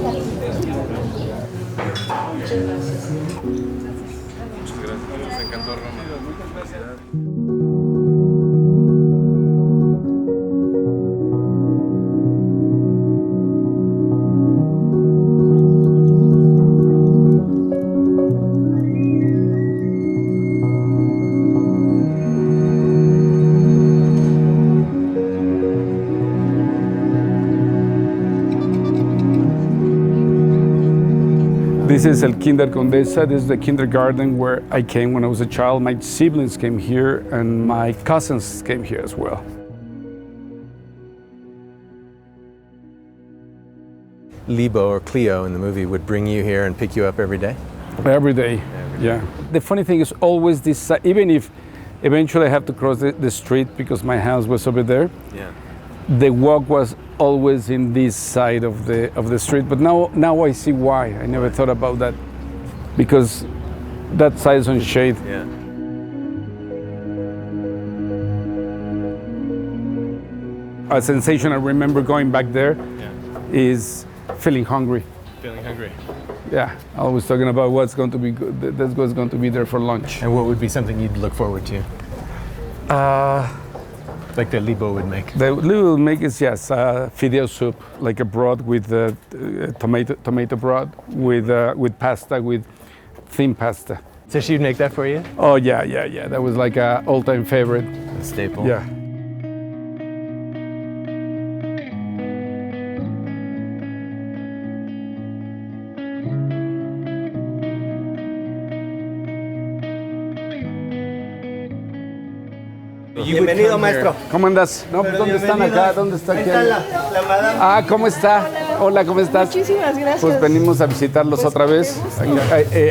Muchas gracias. Nos encantó Roma. Muchas gracias. This is El Kinder Condesa. This is the kindergarten where I came when I was a child. My siblings came here and my cousins came here as well. Lebo or Cleo in the movie would bring you here and pick you up every day? Every day, yeah. The funny thing is always this, even if eventually I have to cross the street because my house was over there, Yeah. the walk was always in this side of the street. But now I see why. I never thought about that, because that side is on shade. Yeah. A sensation I remember going back there is feeling hungry. Feeling hungry. Yeah, always talking about what's going to be good. That's what's going to be there for lunch. And what would be something you'd look forward to? Like that Lebo would make? The little make is, yes, fideo soup, like a broth with tomato broth with pasta, with thin pasta. So she'd make that for you? Oh yeah. That was like a all-time favorite. A staple. Yeah. Bienvenido, maestro. ¿Cómo andas? No, pues, ¿dónde están acá? ¿Dónde está Ahí aquí? está la madame. Ah, ¿cómo está? Hola, ¿cómo estás? Muchísimas gracias. Pues venimos a visitarlos Pues, otra vez. qué gusto.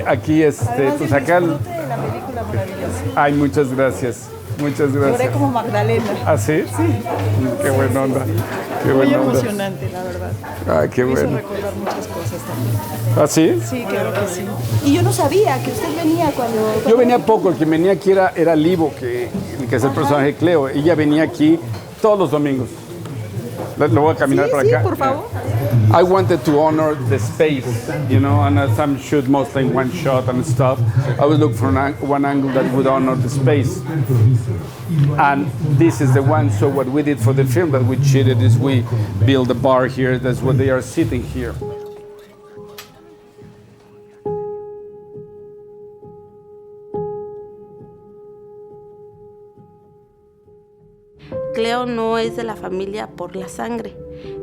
Aquí, Además, pues acá. disfrute de la película maravillosa. Ay, muchas gracias. Muchas Lloré gracias. como Magdalena. ¿Ah, sí? Sí. Qué buena onda. Qué Muy buena onda. emocionante, la verdad. Ay, qué Me hizo bueno. recordar muchas cosas también. ¿Ah, sí? Sí, claro que sí. Y yo no sabía que usted venía cuando... Yo venía poco, el que venía aquí era Livo, que es el personaje de Cleo. Ella venía aquí todos los domingos. Lo voy a caminar Sí, para sí, acá. por favor. I wanted to honor the space, and some shoot mostly in one shot and stuff. I would look for one angle that would honor the space. And this is the one, so what we did for the film that we cheated is we built a bar here, that's where they are sitting here. Cleo no es de la familia por la sangre,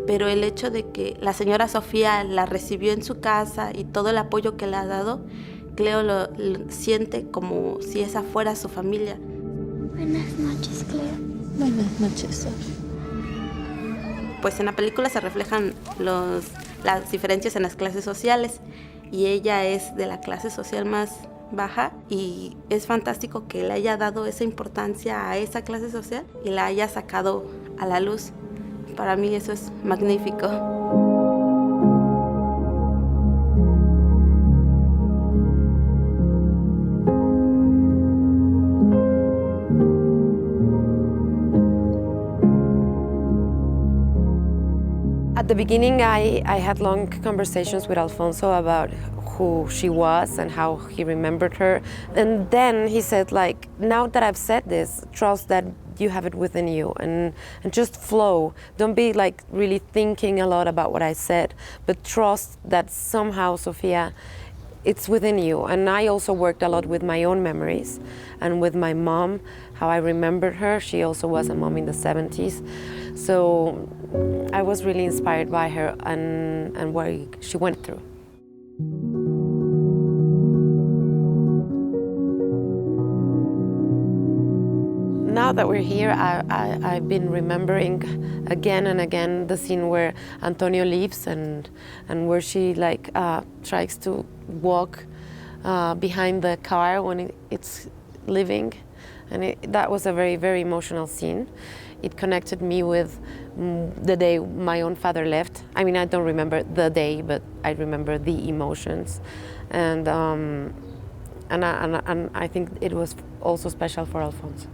pero el hecho de que la señora Sofía la recibió en su casa y todo el apoyo que le ha dado, Cleo lo siente como si esa fuera su familia. Buenas noches, Cleo. Buenas noches, Sofía. Pues en la película se reflejan las diferencias en las clases sociales y ella es de la clase social más baja y es fantástico que le haya dado esa importancia a esa clase social y la haya sacado a la luz. Para mí eso es magnífico. At the beginning, I had long conversations with Alfonso about who she was and how he remembered her. And then he said, like, now that I've said this, trust that you have it within you and just flow. Don't be like really thinking a lot about what I said, but trust that somehow, Sofia, it's within you. And I also worked a lot with my own memories and with my mom, how I remembered her. She also was a mom in the 70s. So I was really inspired by her and what she went through. Now that we're here, I've been remembering again and again the scene where Antonio leaves and where she tries to walk behind the car when it's leaving, and that was a very, very emotional scene. It connected me with the day my own father left. I mean, I don't remember the day, but I remember the emotions, and I think it was also special for Alfonso.